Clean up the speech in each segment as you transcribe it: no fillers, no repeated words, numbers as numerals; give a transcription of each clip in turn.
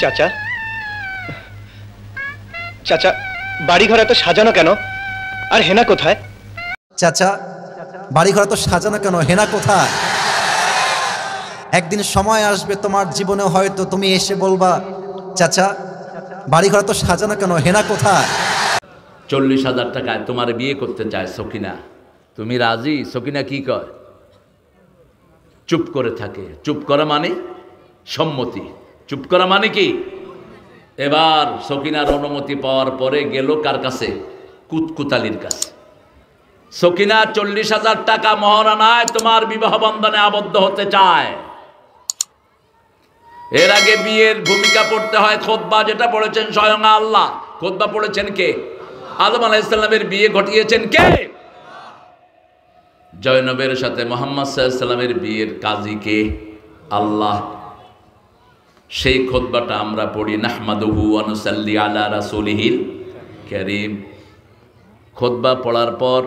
চাচা, চাচা, বাড়িঘর এত সাজানো কেন? আর হেনা কোথায়? চাচা, বাড়িঘর এত সাজানো কেন? হেনা কোথায়? একদিন সময় আসবে তোমার জীবনে, হয়তো তুমি এসে বলবা, চাচা, বাড়িঘর এত সাজানো কেন? হেনা কোথায়? 40,000 টাকায় তোমার বিয়ে করতে চায় সকিনা, তুমি রাজি? সকিনা কি কয়? চুপ করে থাকে। চুপ করা মানে সম্মতি, চুপ করা মানে কি? এবার সকিনার অনুমতি পাওয়ার পরে গেল কার কাছে? কুতকুতালির কাছে। সকিনা 40,000 টাকা মহারানায় তোমার বিবাহ বন্ধনে আবদ্ধ হতে চায়। এর আগে বিয়ের ভূমিকা পড়তে হয় খুতবা, যেটা পড়েছেন স্বয়ং আল্লাহ। খুতবা পড়েছেন কে? আদম আলাইহিস সালামের বিয়ে ঘটিয়েছেন কে? জয়নবের সাথে মুহাম্মদ সাল্লাল্লাহু আলাইহি সাল্লামের বিয়ের কাজী কে? আল্লাহ। সেই খুতবাটা আমরা পড়ি, নাহমাদুহু ওয়া নুসাল্লি আলা রাসূলিহিল কারীম। খুতবা পড়ার পর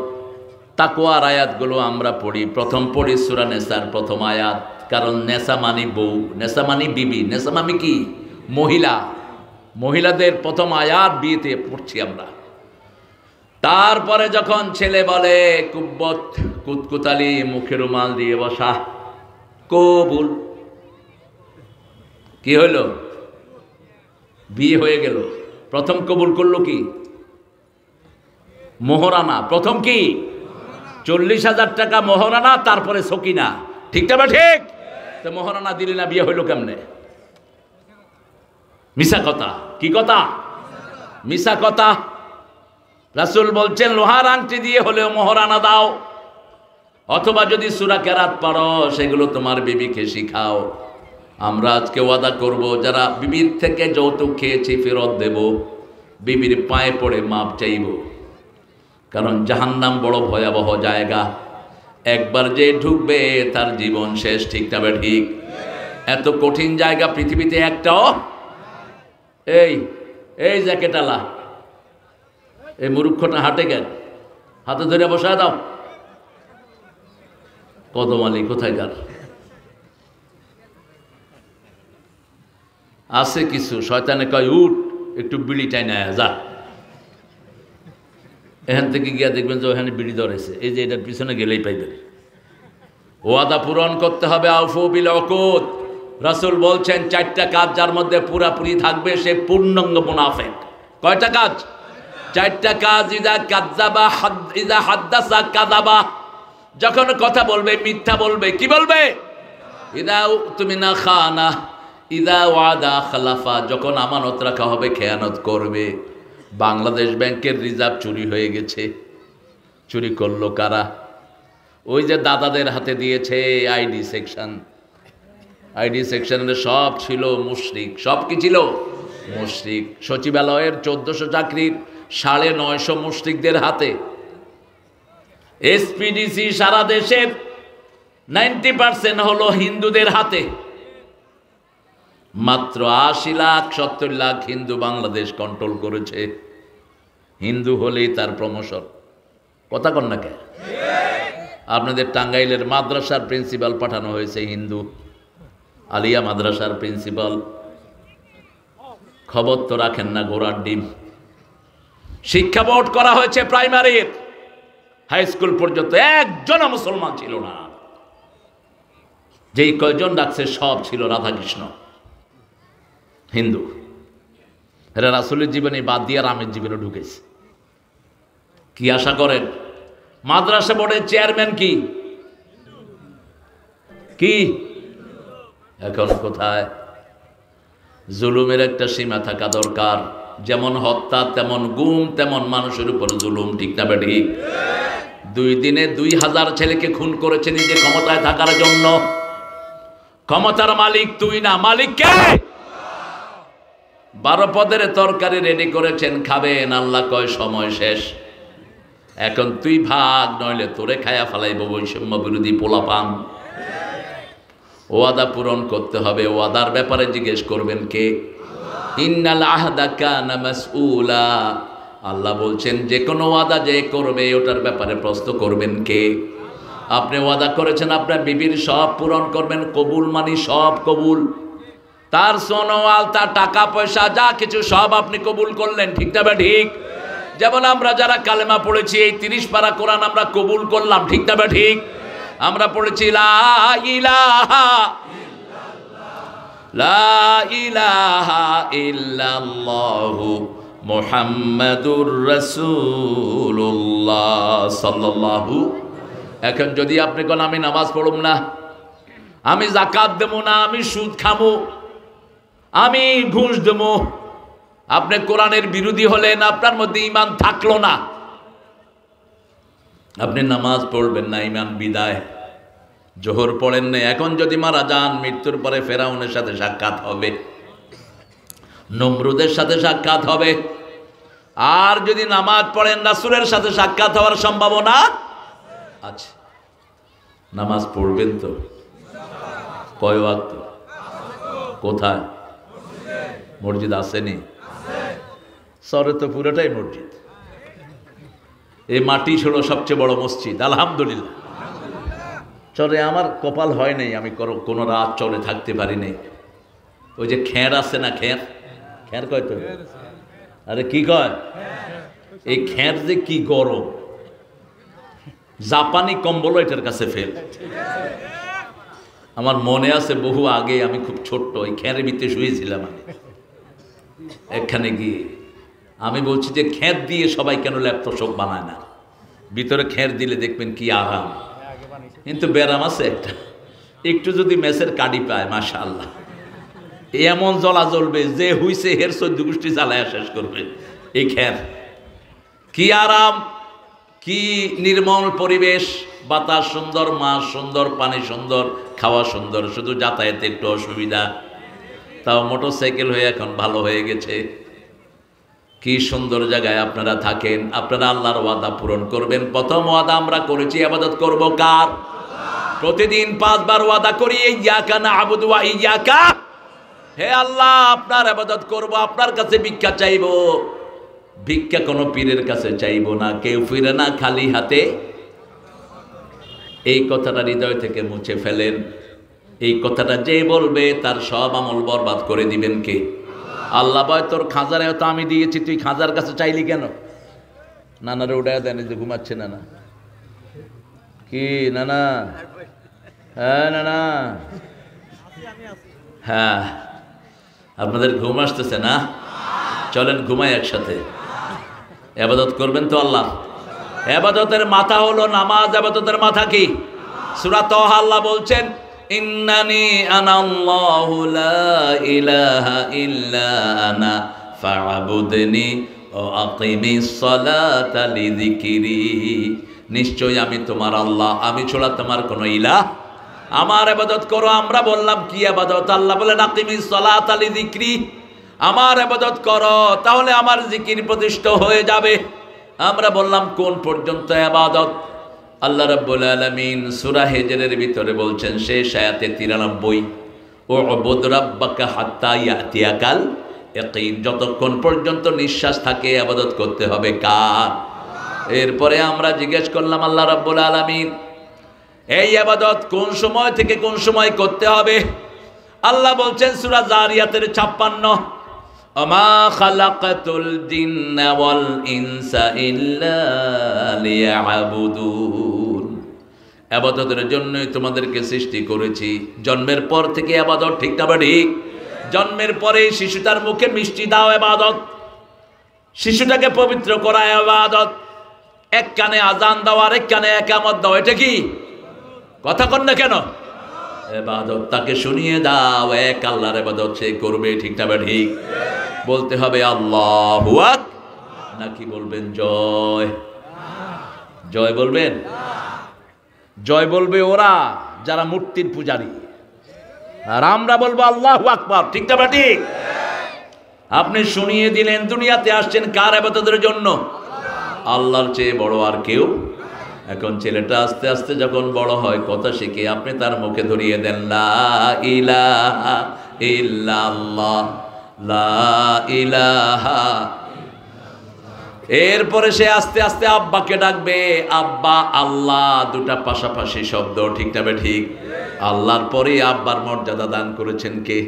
তাকওয়ার আয়াতগুলো আমরা পড়ি। প্রথম পড়ি সূরা নেসার প্রথম আয়াত, কারণ নেসা মানে বউ, নেসা মানে বিবি, নেসা মানে কি? মহিলা। মহিলাদের প্রথম আয়াত বিয়েতে পড়ছি আমরা। তারপরে যখন ছেলে বলে কুব্বত, কুতকুতালি, মুখে রুমাল দিয়ে বসা, কবুল, কি হইল? বিয়ে হয়ে গেল। প্রথম কবুল করলো কি? মোহরানা। প্রথম কি? 40,000 টাকা মোহরানা, তারপরে সকিনা। ঠিকটা বা ঠিক? তো মোহরানা দিলি না, বিয়ে হইল কেমনে? মিশা কথা। কি কথা? মিশা কথা। রাসূল বলছেন লোহার আংটি দিয়ে হলেও মোহরানা দাও, অথবা যদি সূরা কেরাত পারো সেগুলো তোমার বিবিকে শিখাও। আমরা আজকে ওয়াদা করব, যারা বিবির থেকে যৌতুক খেয়েছি ফেরত দেব, বিবির পায়ে পড়ে মাপ চাইব। কারণ জাহান্নাম বড় ভয়াবহ জায়গা, একবার যে ঢুকবে তার জীবন শেষ। ঠিক তবে ঠিক? এত কঠিন জায়গা পৃথিবীতে একটাও। এই জ্যাকেটালা, এই মূর্খটা হাঁটে গেল, হাতে ধরে বসায় দাও। কদম আলী কোথায়কার? আছে কিছু শয়তানে কয় উঠ, একটু বিড়ি টাই না যা। এখান থেকে গিয়া দেখবেন যে ওখানে বিড়ি ধরেছে, এই যে এটার পিছনে গেলেই পাইবেন। ওয়াদা পূরণ করতে হবে। আউফু বিল উকুদ। রাসূল বলছেন 4টা কাজ যার মধ্যে পুরাপুরি থাকবে সে পূর্ণাঙ্গ মুনাফিক। কয়টা কাজ? 4টা কাজ। ইযা কাযাবা ইযা হাদাসা কাযাবা, যখন কথা বলবে মিথ্যা বলবে। কি বলবে? ইযা উতমিনা খানা, ইযা ওয়াদা খালাফা, যখন আমানত রাখা হবে খেয়ানত করবে। বাংলাদেশ ব্যাংকের রিজার্ভ চুরি হয়ে গেছে। চুরি করলো কারা? ওই যে দাদাদের হাতে দিয়েছে আইডি সেকশন। আইডি সেকশনের সব ছিল মুশরিক। সব কি ছিল? মুশরিক। সচিবালয়ের 1400 চাকরির 950 মুশরিকদের হাতে। এসপিডিসি সারা দেশের 90% হলো হিন্দুদের হাতে। মাত্র 80 লাখ 70 লাখ হিন্দু বাংলাদেশ কন্ট্রোল করেছে। হিন্দু হলেই তার প্রমোশন। কথা কন না কে? আপনাদের টাঙ্গাইলের মাদ্রাসার প্রিন্সিপাল পাঠানো হয়েছে হিন্দু, আলিয়া মাদ্রাসার প্রিন্সিপাল। খবর তো রাখেন না, ঘোড়ার ডিম। শিক্ষা বোর্ড করা হয়েছে প্রাইমারির, হাই স্কুল পর্যন্ত একজনও মুসলমান ছিল না। যেই কয়জন ডাকছে সব ছিল রাধাকৃষ্ণ, হিন্দু। এরা রাসূলের জীবনে বাদ দিয়ে রামের জীবনে ঢুকেছে। কি আশা করেন? মাদ্রাসা বোর্ডের চেয়ারম্যান কি? কি এখন কোথায়? জুলুমের একটা সীমা থাকা দরকার। যেমন হত্যা তেমন গুম, তেমন মানুষের উপর জুলুম। ঠিক না বেঠিক? 2 দিনে 2000 ছেলেকে খুন করেছে নিজে ক্ষমতায় থাকার জন্য। ক্ষমতার মালিক তুই না, মালিক কে? 12 পদের তরকারি রেডি করেছেন, খাবেন। আল্লাহ কয় সময় শেষ, এখন তুই ভাগ, নইলে তোরে খায়া ফেলাইব বৈষম্য বিরোধী পোলাপান। ওয়াদা পূরণ করতে হবে। ওয়াদার ব্যাপারে জিজ্ঞেস করবেন কে? ইন্নাল আহদা কানা মাসউলা। আল্লাহ বলছেন যে কোনো ওয়াদা যে করবে ওটার ব্যাপারে প্রশ্ন করবেন কে? আপনি ওয়াদা করেছেন আপনার বিবির সব পূরণ করবেন। কবুল মানি সব কবুল। তার সোনোয়াল, তার টাকা পয়সা যা কিছু সব আপনি কবুল করলেন, ঠিক না ঠিক? যেমন আমরা যারা কালেমা পড়েছি এই 30 পারা কোরআন আমরা কবুল করলাম, ঠিক না ঠিক? আমরা পড়েছি লা ইলাহা লা ইলাহা ইল্লাল্লাহু মুহাম্মাদুর রাসূলুল্লাহ সাল্লাল্লাহু। এখন যদি আপনি কোন আমি নামাজ পড়ুম না, আমি যাকাত দেবো না, আমি সুদ খামো, আমি ঘুষ দেবো, আপনি কোরআনের বিরোধী হলেন, আপনার মধ্যে ঈমান থাকলো না, আপনি নামাজ পড়বেন না, ঈমান বিদায়। জোহর পড়েন না, এখন যদি মারা যান মৃত্যুর পরে ফেরাউনের সাথে সাক্ষাৎ হবে, নমরুদের সাথে সাক্ষাৎ হবে। আর যদি নামাজ পড়েন রাসূলের সাথে সাক্ষাৎ হওয়ার সম্ভাবনা আছে। নামাজ পড়বেন তো? কয় ওয়াক্ত? কোথায়? মসজিদ আসেনি? শহরে তো পুরোটাই মসজিদ। এই মাটি ছিল সবচেয়ে বড় মসজিদ, আলহামদুলিল্লাহ। চরে আমার কপাল হয় নাই, আমি কোনো রাত চরে থাকতে পারি নাই। ওই যে খের আছে না, খের খের কয় তো, আরে কি কয়, এই খের যে কি গরম, জাপানি কম্বল এটার কাছে ফেল। আমার মনে আছে বহু আগে, আমি খুব ছোট্ট, ওই খেরের ভিতরে শুয়েছিলাম আমি এখানে গিয়ে। আমি বলছি যে খের দিয়ে সবাই কেন ল্যাপটপ বানায় না, ভিতরে খের দিলে দেখবেন কি আরাম। কিন্তু ব্যারাম আছে একটা, একটু যদি মেসের কাডি পায় মাশাআল্লাহ, এমন জ্বলা জ্বলবে যে হুইছে হের 14 গোষ্ঠী জ্বালায়া শেষ করবে। এই খের কি আরাম, কি নির্মল পরিবেশ, বাতাস সুন্দর, মাছ সুন্দর, পানি সুন্দর, খাওয়া সুন্দর, শুধু যাতায়াতে একটু অসুবিধা। তাও মোটরসাইকেল হয়ে এখন ভালো হয়ে গেছে। কি সুন্দর জায়গায় আপনারা থাকেন। আপনারা আল্লাহর ওয়াদা পূরণ করবেন। প্রথম ওয়াদা আমরা করেছি, ইবাদত করব কার? প্রতিদিন 5 বার ওয়াদা করি, ইয়্যাকা না'বুদু ওয়া ইয়্যাকা, হে আল্লাহ আপনার ইবাদত করব, আপনার কাছে ভিক্ষা চাইব। ভিক্ষা কোনো পীরের কাছে চাইব না, কেউ ফিরে না খালি হাতে। এই কথাটা হৃদয় থেকে মুছে ফেলেন। এই কথাটা যে বলবে তার সব আমল বরবাদ করে দিবেন কে? আল্লাহ। বয় তোর খাজারে তো আমি দিয়েছি, তুই খাজার কাছে চাইলি কেন? নানারে উঠায় দেন, যে ঘুমাচ্ছে নানা। কি নানা? হ্যাঁ নানা, হ্যাঁ আপনাদের ঘুম আসতেছে না? চলেন ঘুমাই একসাথে। ইবাদত করবেন তো আল্লাহ। ইবাদতের মাথা হলো নামাজ। ইবাদতের মাথা কি? সূরা তাহা আল্লাহ বলছেন, ইন্নানি আনাল্লাহু লা ইলাহা ইল্লা আনা ফা'বুদনি ওয়া আকিমিস সালাতা লিযিকরি। নিশ্চয়ই আমি তোমার আল্লাহ, আমি ছাড়া তোমার কোনো ইলাহ। আমার ইবাদত করো। আমরা বললাম কি ইবাদত? আল্লাহ বলেন আকিমিস সালাতা লিযিকরি, আমার ইবাদত করো, তাহলে আমার জিকির প্রতিষ্ঠা হয়ে যাবে। আমরা বললাম কোন পর্যন্ত ইবাদত? আল্লাহ রাব্বুল আলামিন সূরা হিজরের ভিতরে বলছেন, শেষ আয়াতে 93, উ'বুদ রাব্বাকা হাত্তা ইয়াতিয়াকাল ইয়াকিন, যতক্ষণ পর্যন্ত নিঃশ্বাস থাকে ইবাদত করতে হবে কার? এরপরে আমরা জিজ্ঞেস করলাম আল্লাহ রাব্বুল আলামিন এই ইবাদত কোন সময় থেকে কোন সময় করতে হবে? আল্লাহ বলছেন সূরা জারিয়াতের 56, আমা খালাকাতুল জিন্না ওয়াল ইনসা ইল্লা লিয়াবুদুন। ইবাদতের জন্যই তোমাদেরকে সৃষ্টি করেছি। জন্মের পর থেকে ইবাদত, ঠিক না ঠিক? জন্মের পরে শিশুটার মুখে মিষ্টি দাও ইবাদত, শিশুটাকে পবিত্র করা ইবাদত, এক কানে আজান দাও আর এক কানে ইকামত দাও, এটা কি? কথা কন না কেন? ইবাদত তাকে শুনিয়ে দাও, এক আল্লাহর ইবাদত সে করবে, ঠিক না ঠিক? বলতে হবে আল্লাহু আকবার, নাকি বলবেন জয়? জয় বলবেন? জয় বলবে ওরা যারা মূর্তির পূজারী, আর আমরা বলবো আল্লাহু আকবার, ঠিক না ঠিক? আপনি শুনিয়ে দিলেন দুনিয়াতে আসছেন কার ইবাদতের জন্য? আল্লাহর চেয়ে বড় আর কেউ। এখন ছেলেটা আস্তে আস্তে যখন বড় হয়, কথা শিখে আপনি তার মুখে ধরিয়ে দেন লা ইলাহা ইল্লাল্লাহ, লা ইলাহা। এরপরে সে আস্তে আস্তে আব্বাকে ডাকবে, আব্বা আল্লাহ, দুটা পাশাপাশি শব্দ, ঠিক না ঠিক? আল্লাহর পরে আব্বার মর্যাদা দান করেছেন কে?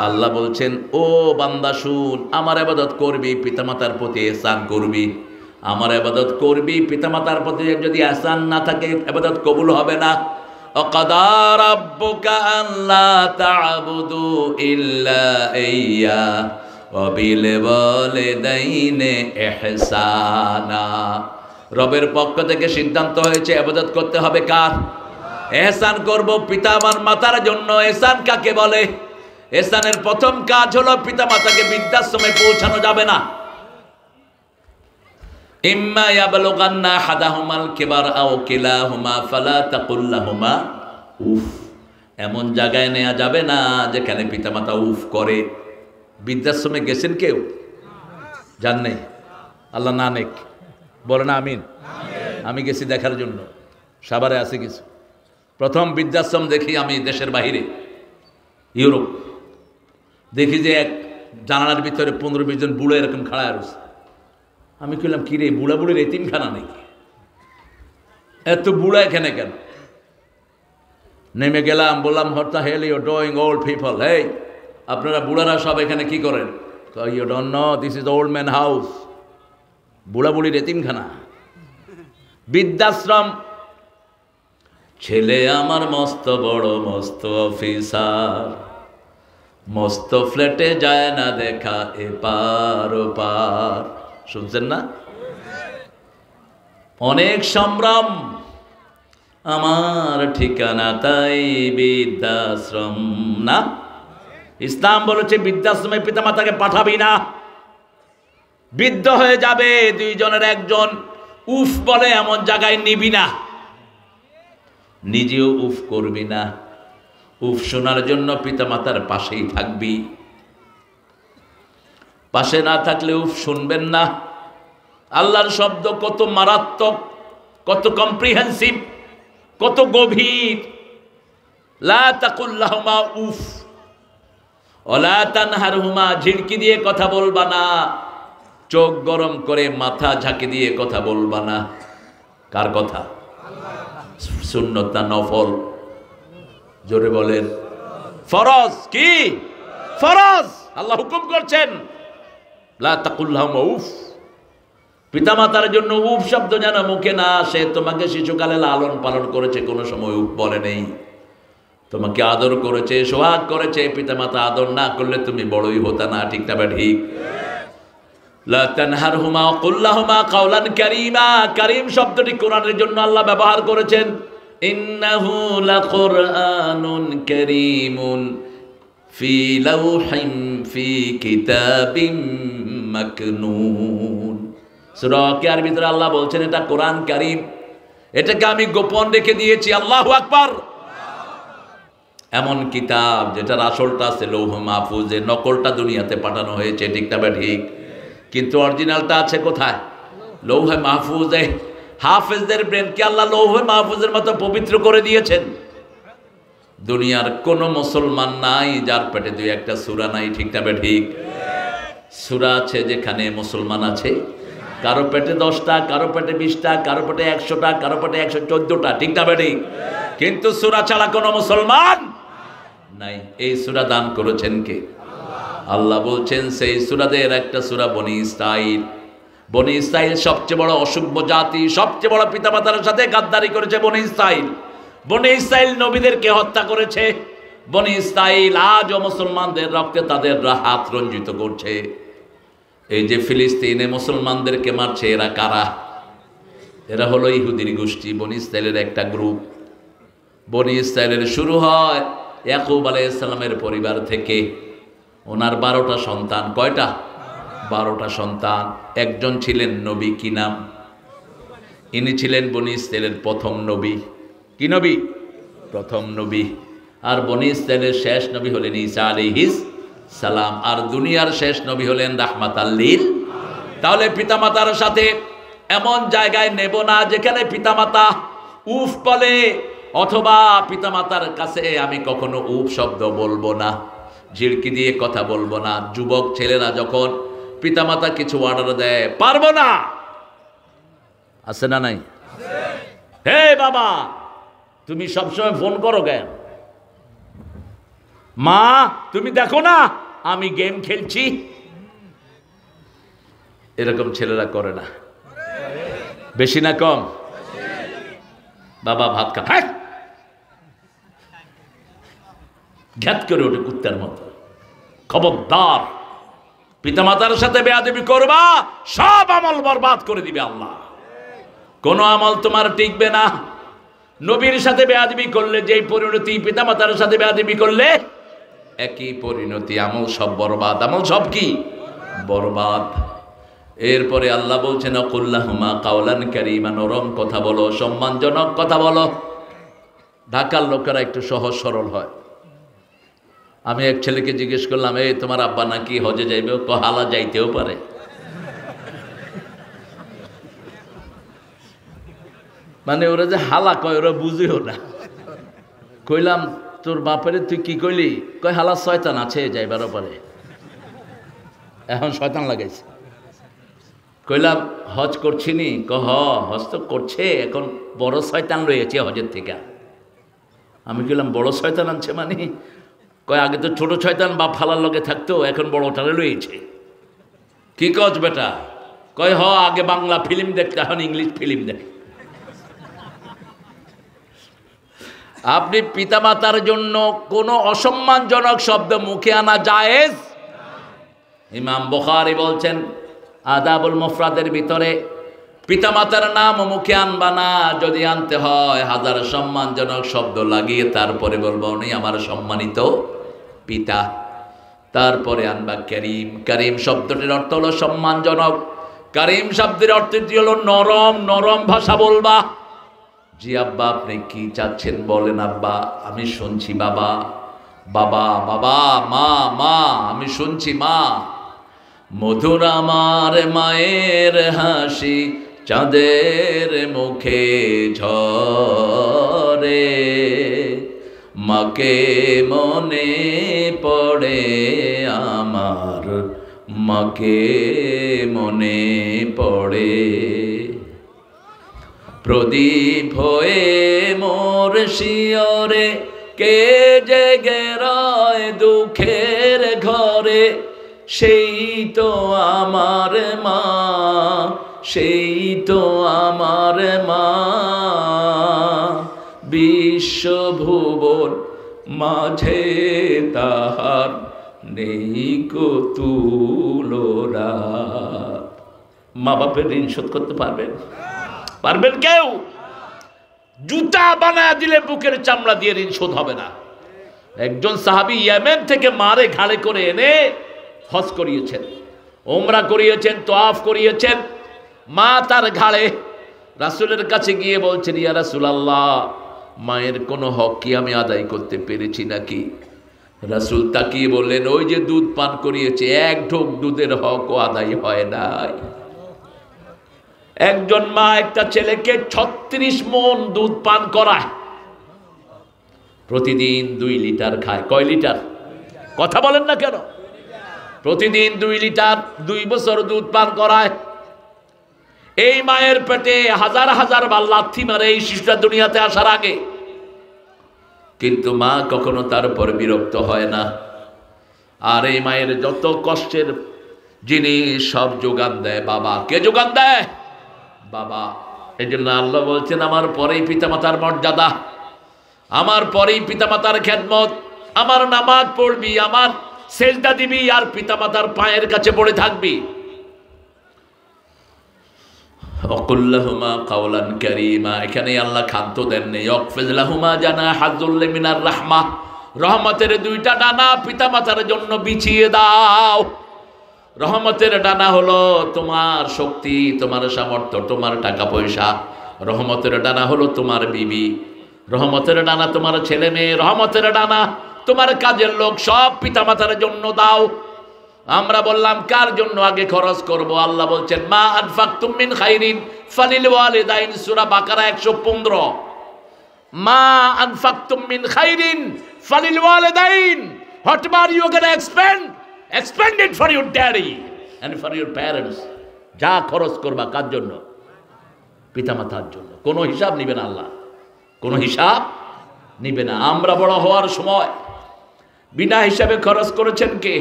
আল্লাহ বলছেন, ও বান্দা শুন, আমার ইবাদত করবি, পিতামাতার প্রতি ইহসান করবি। আমার ইবাদত করবি, পিতামাতার প্রতি যদি ইহসান না থাকে ইবাদত কবুল হবে না। وَقَضَى رَبُّكَ أَلَّا تَعْبُدُوا إِلَّا إِيَّاهُ وَبِالْوَالِدَيْنِ إِحْسَانًا। রবের পক্ষ থেকে সিদ্ধান্ত হয়েছে ইবাদত করতে হবে কার? ইহসান করব পিতা মাতার জন্য। ইহসান কাকে বলে? ইহসানের প্রথম কাজ হলো পিতামাতাকে বৃদ্ধাশ্রমে পৌঁছানো যাবে না। ইম্মা ইয়াবলুগান্না আহাদাহুমাল কিবার আও কিলাহুমা ফালা তাকুল লাহুমা উফ। এমন জায়গায় নেওয়া যাবে না যেখানে পিতামাতা উফ করে। বৃদ্ধাশ্রমে গেছেন কেউ? জান নেই? আল্লাহ না নেক বলে না আমিন। আমি গেছি দেখার জন্য, সাভারে আছে কিছু। প্রথম বৃদ্ধাশ্রম দেখি আমি দেশের বাহিরে, ইউরোপ। দেখি যে এক জানালার ভিতরে 15-20 জন বুড়ো এরকম খাড়া রয়েছে। আমি কইলাম, কি রে, বুড়া বুড়ির এতিমখানা নাকি? এত বুড়া এখানে কেন? নেমে গেলাম, বললাম, what the hell you doing old people? এই আপনারা বুড়ারা সব এখানে কি করেন? You don't know, this is old man house. বুড়া বুড়ির এতিমখানা, বৃদ্ধাশ্রম। ছেলে আমার মস্ত বড় মস্ত অফিসার, মস্ত ফ্ল্যাটে যায় না দেখা এপার ওপার। শুনছেন না? অনেক সম্ভ্রম, আমার ঠিকানা তাই বৃদ্ধাশ্রম না। ইসলাম বলেছে বৃদ্ধাশ্রমে পিতামাতাকে পাঠাবি না। বৃদ্ধ হয়ে যাবে, দুইজনের একজন উফ বলে এমন জায়গায় নিবি না, নিজেও উফ করবি না। উফ শোনার জন্য পিতামাতার পাশেই থাকবি। পাশে না থাকলে উফ শুনবেন না। আল্লাহর শব্দ কত মারাত্মক, কত কম্প্রিহেন্সিভ, কত গভীর। লা তাকুল লাহুমা উফ ওয়ালা তানহারহুমা। ঝিড়কি দিয়ে কথা বলবা না, চোখ গরম করে মাথা ঝাঁকি দিয়ে কথা বলবা না। কার কথা? সুন্নত না নফল? জোরে বলেন। ফরজ। কি ফরজ? আল্লাহ হুকুম করছেন, লা তাকুল লাহুমা উফ। পিতামাতার জন্য উফ শব্দ যেন মুখে না আসে। তোমাকে শিশুকালে লালন পালন করেছে, কোনো সময় উফ বলে নেই। তোমাকে আদর করেছে, সোহাগ করেছে। পিতামাতা আদর না করলে তুমি বড়ই হতা না। ঠিক না? ঠিক। লা তানহারহুমা ওয়া কুল লাহুমা কাওলান কারীমা। কারীম শব্দটি কোরআনের জন্য আল্লাহ ব্যবহার করেছেন। ইন্নাহু লাকুরআনুন কারীমুন ফি লাওহিন ফি কিতাবিম মাকনুন। সূরা ওয়াকিয়ার ভিতরে আল্লাহ বলছেন এটা কোরআন কারীম, এটাকে আমি গোপন রেখে দিয়েছি। আল্লাহু আকবার। এমন কিতাব যেটার আসলটা আছে লৌহ মাহফুজে, নকলটা দুনিয়াতে পাঠানো হয়েছে। ঠিক না? ঠিক। কিন্তু অরিজিনালটা আছে কোথায়? লৌহে মাহফুজে। হাফেজদের ব্রেনকে আল্লাহ লৌহে মাহফুজের মতো পবিত্র করে দিয়েছেন। দুনিয়ার কোন মুসলমান নাই যার পেটে 2-1টা সূরা নাই। ঠিক না? ঠিক। সূরা আছে যেখানে মুসলমান আছে। কারো পেটে 10টা, কারো পেটে 20টা, কারো পেটে 100টা, কারো পেটে 114টা। ঠিক না? ঠিক। কিন্তু সূরা ছাড়া কোনো মুসলমান নাই। এই সূরা দান করেছেন কে? আল্লাহ বলছেন সেই সূরাদের একটা সূরা বনি ইসরাইল। বনি ইসরাইল সবচেয়ে বড় অসভ্য জাতি, সবচেয়ে বড় পিতামাতার সাথে গাদ্দারি করেছে বনি ইসরাইল। বনি ইসরাইল নবীদেরকে হত্যা করেছে। বনি ইসরাইল আজও মুসলমানদের রক্তে তাদের হাত রঞ্জিত করছে। এই যে ফিলিস্তিনে মুসলমানদেরকে মারছে, এরা কারা? এরা হলো ইহুদির গোষ্ঠী, বনি ইসরাইলের একটা গ্রুপ। বনি ইসরাইলের শুরু হয় ইয়াকুব আলাইহিস সালামের পরিবার থেকে। ওনার 12টা সন্তান। কয়টা? 12টা সন্তান। একজন ছিলেন নবী। কি নাম? ইনি ছিলেন বনি ইসরাইলের প্রথম নবী। কি নবী? প্রথম নবী। আর বনি ইসরাইলের শেষ নবী হলেন ঈসা আলাইহিস সালাম। আর দুনিয়ার শেষ নবী হলেন রাহমাতাল লিল। তাহলে পিতামাতার সাথে এমন জায়গায় নেব না যেখানে পিতামাতা উফ বলে, অথবা পিতামাতার কাছে আমি কখনো উফ শব্দ বলবো না, ঝিড়কি দিয়ে কথা বলবো না। যুবক ছেলেরা যখন পিতামাতা কিছু অর্ডার দেয়, পারবো না, আছে না নাই? হে বাবা, তুমি সবসময় ফোন করো কেন? মা তুমি দেখো না আমি গেম খেলছি। এরকম ছেলেরা করে না? বেশি না কম? বাবা ভাত খা, ঘ্যাত করে ওঠে কুত্তার মতো। খবরদার, পিতামাতার সাথে বেয়াদবি করবা, সব আমল বরবাদ করে দিবে আল্লাহ। কোন আমল তোমার টিকবে না। নবীর সাথে বেয়াদবি করলে যেই পরিণতি, পিতামাতার সাথে বেয়াদবি করলে একই পরিণতি। আমল সব বরবাদ, আমল সব কি বরবাদ। এরপরে আল্লাহ বলছেন আকুল্লাহুমা কাওলান কারীমা, নরম কথা বলো, সম্মানজনক কথা বলো। ঢাকার লোকেরা একটু সহজ সরল হয়। আমি এক ছেলেকে জিজ্ঞেস করলাম, এই তোমার আব্বা নাকি হজে যাইবে? হালা যাইতেও পারে। মানে ওরা যে হালা কয় ওরা বুঝেও না। কইলাম তোর বাপেরে তুই কি কইলি? কয় হালা শয়তান আছে যাইবারও পারে। এখন শয়তান লাগাইছে। কইলাম হজ করছিনি? হজ তো করছে, এখন বড় শয়তান রয়েছে হজের থেকে। আমি কইলাম বড় শয়তান আনছে মানে? কয় আগে তো ছোট শয়তান বাপ ফালার লগে থাকতো, এখন বড়টারে রয়েছে। কি কজ বেটা? কয় আগে বাংলা ফিল্ম দেখতে, এখন ইংলিশ ফিল্ম দেখ। আপনি পিতামাতার জন্য কোনো অসম্মানজনক শব্দ মুখে আনা জায়েজ? ইমাম বুখারী বলছেন আদাবুল মুফরাদের ভিতরে, পিতামাতার নাম মুখে আনবা না, যদি আনতে হয় হাজার সম্মানজনক শব্দ লাগিয়ে তারপরে বলবো উনি আমার সম্মানিত পিতা। তারপরে আনবা করিম। করিম শব্দটির অর্থ হলো সম্মানজনক। করিম শব্দের অর্থটি হলো নরম, নরম ভাষা বলবা। জি আব্বা আপনি কি চাচ্ছেন বলেন আব্বা, আমি শুনছি বাবা। বাবা বাবা, মা মা, আমি শুনছি মা। মধুর আমার মায়ের হাসি চাঁদের মুখে ঝরে, মাকে মনে পড়ে আমার, মাকে মনে পড়ে। প্রদীপ হয়ে মোর শিয়রে কে জেগে রয় দুঃখের ঘরে, সেই তো আমার মা, সেই তো আমার মা। বিশ্বভুবন মাঝে তাহার নেই কো তুলনা। মা বাপের ঋণ শোধ করতে পারবেন? পারবেন কেউ? জুতা বানায় দিলে বুকের চামড়া দিয়ে ঋণ শোধ হবে না। একজন সাহাবী ইয়েমেন থেকে মারে ঘাড়ে করে এনে হজ করিয়েছেন, ওমরা করিয়েছেন, তোয়াফ করিয়েছেন। মা তার ঘাড়ে। রাসূলের কাছে গিয়ে বলছেন ইয়া রাসূলুল্লাহ, মায়ের কোনো হক কি আমি আদায় করতে পেরেছি নাকি? রাসূল তাকিয়ে বললেন, ওই যে দুধ পান করিয়েছে, এক ঢোক দুধের হকও আদায় হয় নাই। একজন মা একটা ছেলেকে 36 মণ দুধ পান করায়, প্রতিদিন 2 লিটার খায়। কয় লিটার? কথা বলেন না কেন? প্রতিদিন 2 লিটার, 2 বছর দুধ পান করায়। এই মায়ের পেটে হাজার হাজার বার লাথি মারে এই শিশুটা দুনিয়াতে আসার আগে, কিন্তু মা কখনো তার উপর বিরক্ত হয় না। আর এই মায়ের যত কষ্টের জিনিস সব যোগান দেয় বাবা। কে যোগান দেয়? বাবা। এই জন্য আল্লাহ বলছেন আমার পরেই পিতামাতার মর্যাদা, আমার পরেই পিতামাতার খেদমত। আমার নামাজ পড়বি, আমার সেজদা দিবি, আর পিতামাতার পায়ের কাছে পড়ে থাকবি। অকুল্লাহুমা কাওলান কারীমা, এখানে আল্লাহ খাদ্য দেন নেই। অকফিজ লাহুমা জানাহাযুল মিনার রাহমাহ, রহমতের 2টা ডানা পিতামাতার জন্য বিছিয়ে দাও। রহমতের ডানা হলো তোমার শক্তি, তোমার সামর্থ্য, তোমার টাকা পয়সা। রহমতের ডানা হলো তোমার বিবি, রহমতের ডানা তোমার ছেলে মেয়ে, রহমতের ডানা তোমার কাজের লোক। সব পিতামাতার জন্য দাও। আমরা বললাম কার জন্য আগে খরচ করব? আল্লাহ বলছেন মা আনফাকতুম মিন খাইরিন ফালিল ওয়ালিদাইন, সূরা বাকারা 115। মা আনফাকতুম মিন খাইরিন ফালিল ওয়ালিদাইন, whatever you gonna expend it for your daddy and for your parents. যা খরচ করবা কার জন্য? পিতামাতার জন্য। কোনো হিসাব নিবে না আল্লাহ, কোনো হিসাব নিবে না। আমরা বড় হওয়ার সময় বিনা হিসাবে খরচ করেছেন কে?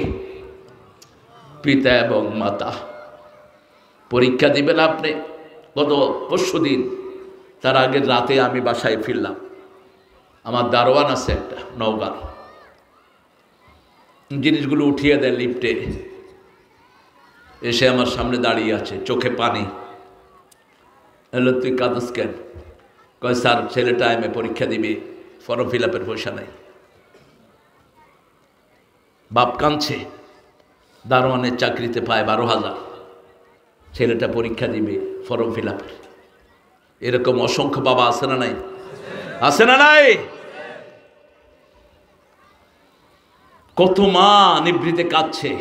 পিতা এবং মাতা। পরীক্ষা দিবেন আপনি। গত পরশুদিন তার আগের রাতে আমি বাসায় ফিরলাম। আমার দারোয়ান আছে একটা নওগাঁর, জিনিসগুলো উঠিয়ে দেয় লিফটে, এসে আমার সামনে দাঁড়িয়ে আছে, চোখে পানি। এলো, তুই কাঁদস কেন? কয় স্যার, ছেলেটা এমএ পরীক্ষা দিবে, ফর্ম ফিল আপের পয়সা নাই। বাপ কাঁদছে, দারোয়ানের চাকরিতে পায় 12,000, ছেলেটা পরীক্ষা দিবে ফর্ম ফিল আপের। এরকম অসংখ্য বাবা আছে না নাই? আছে না নাই? কত মা নিভৃতে কাঁদছে।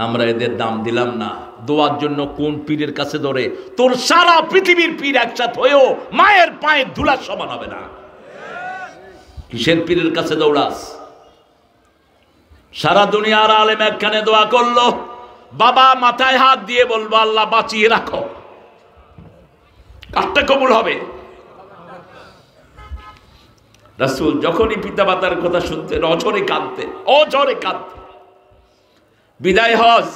আমরা এদের দাম দিলাম না। দোয়ার জন্য কোন পীরের কাছে ধরে? তোর সারা পৃথিবীর পীর একসাথে হয়েও মায়ের পায়ের ধুলার সমান হবে না। কিসের পীরের কাছে দৌড়াস? সারা দুনিয়ার আলেম একখানে দোয়া করলো, বাবা মাথায় হাত দিয়ে বলবো আল্লাহ বাঁচিয়ে রাখো, কাজটা কবুল হবে। রাসূল যখনই পিতা মাতার কথা শুনতেন অঝরে কাঁদতেন, অঝরে কাঁদতেন। বিদায় হজ,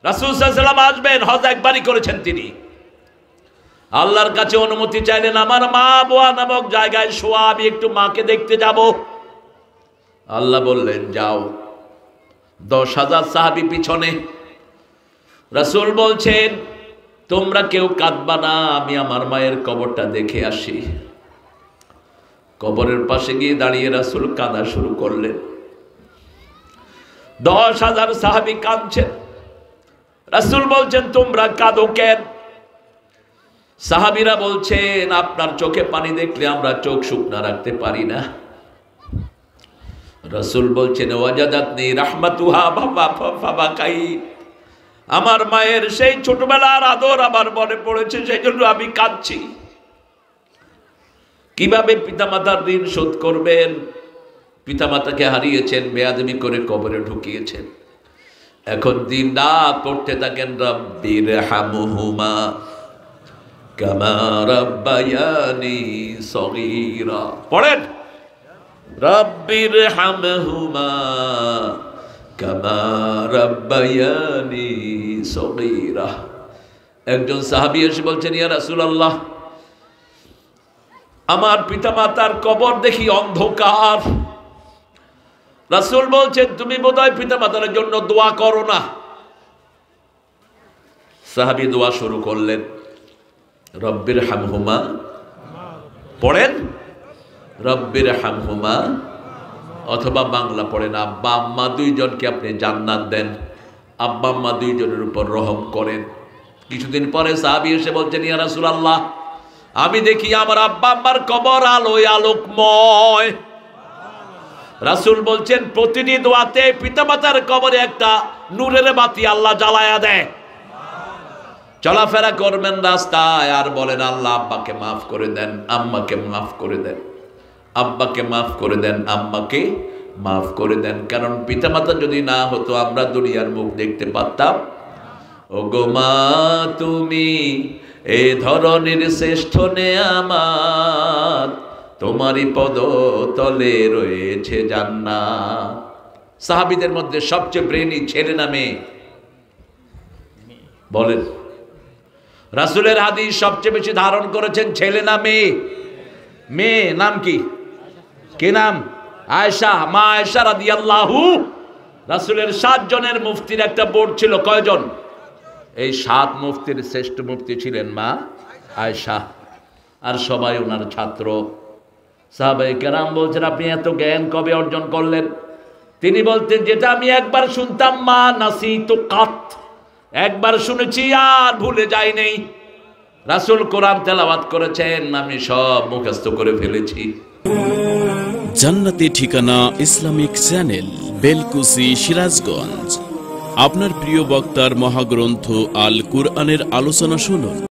রাসূল সাল্লাল্লাহু আলাইহি ওয়াসাল্লাম আসবেন, হজ একবারই করেছেন তিনি। আল্লাহর কাছে অনুমতি চাইলেন, আমার মা বোয়া নামক জায়গায় শোয়া, আমি একটু মাকে দেখতে যাব। আল্লাহ বললেন যাও। 10,000 সাহাবী পিছনে। রাসূল বলছেন তোমরা কেউ কাঁদবা না, আমি আমার মায়ের কবরটা দেখে আসি। কবরের পাশে গিয়ে দাঁড়িয়ে রাসূল কাঁদা শুরু করলেন। 10,000 সাহাবী কাঁদছেন। রাসূল বলছেন তোমরা কাঁদো কেন? সাহাবীরা বলছেন আপনার চোখে পানি দেখলে আমরা চোখ শুকনা রাখতে পারি না। রাসূল বলছেন ওয়াজাদাতনি রাহমাতুহা ফাবাকাই, আমার মায়ের সেই ছোটবেলার আদর আমার মনে পড়েছে, সেই জন্য আমি কাঁদছি। কিভাবে পিতামাতার ঋণ শোধ করবেন? পিতামাতাকে হারিয়েছেন, বেয়াদবি করে কবরে ঢুকিয়েছেন। এখন দিন রাত পড়তে থাকেন রব্বির হামহুমা কামা রাব্বায়ানি সগীরা। পড়েন রব্বির হামহুমা কামা রাব্বায়ানি সগীরা। একজন সাহাবী এসে বলছেন ইয়া রাসূলুল্লাহ, আমার পিতামাতার কবর দেখি অন্ধকার। রাসূল বলছেন তুমি বোধহয় পিতামাতার জন্য দোয়া করো না। সাহাবী দোয়া শুরু করলেন, রব্বির হামহুমা, পড়েন রব্বির হামহুমা, অথবা বাংলা পড়েন আব্বা আম্মা দুইজনকে আপনি জান্নাত দেন, আব্বা আম্মা দুইজনের উপর রহম করেন। কিছুদিন পরে সাহাবী এসে বলছেন ইয়া রাসূলুল্লাহ, আমি দেখি আমার আব্বা আম্মার কবর আলোয় আলোকময়। রাসূল বলছেন প্রতিটি দোয়াতে পিতামাতার কবরে একটা নূরের বাতি আল্লাহ জ্বালায়া দেয়। চলাফেরা করবেন রাস্তায় আর বলেন আল্লাহ আব্বাকে মাফ করে দেন, আম্মাকে মাফ করে দেন, আব্বাকে মাফ করে দেন, আম্মাকে মাফ করে দেন। কারণ পিতামাতা যদি না হতো আমরা দুনিয়ার মুখ দেখতে পারতাম। ও গো মা তুমি এ ধরনের শ্রেষ্ঠ নেয়ামত, তোমারই পদ তলে রয়েছে জান্নাত। সাহাবীদের মধ্যে সবচেয়ে ব্রেনি ছেলে না মেয়ে? বলেন। রাসূলের হাদিস সবচেয়ে বেশি ধারণ করেছেন ছেলে না মেয়ে? মেয়ে। নাম কি? কে নাম? আয়েশা, মা আয়েশা রাদিয়াল্লাহু। রাসূলের 7 জনের মুফতির একটা বোর্ড ছিল। কয়জন? এই 7 মুফতির শ্রেষ্ঠ মুফতি ছিলেন মা আয়েশা, আর সবাই ওনার ছাত্র। সাহাবায়ে কেরাম বলছেন আপনি এত জ্ঞান কবে অর্জন করলেন? তিনি বলতেন যেটা আমি একবার শুনতাম মা নাসিতু কাত, একবার শুনেছি আর ভুলে যাই নেই। রাসূল কোরআন তেলাওয়াত করেছেন, আমি সব মুখস্থ করে ফেলেছি। জান্নাতি ঠিকানা ইসলামিক চ্যানেল, বেলকুসি, সিরাজগঞ্জ। আপনার প্রিয় বক্তার মহাগ্রন্থ আল কুরআনের আলোচনা শুনুন।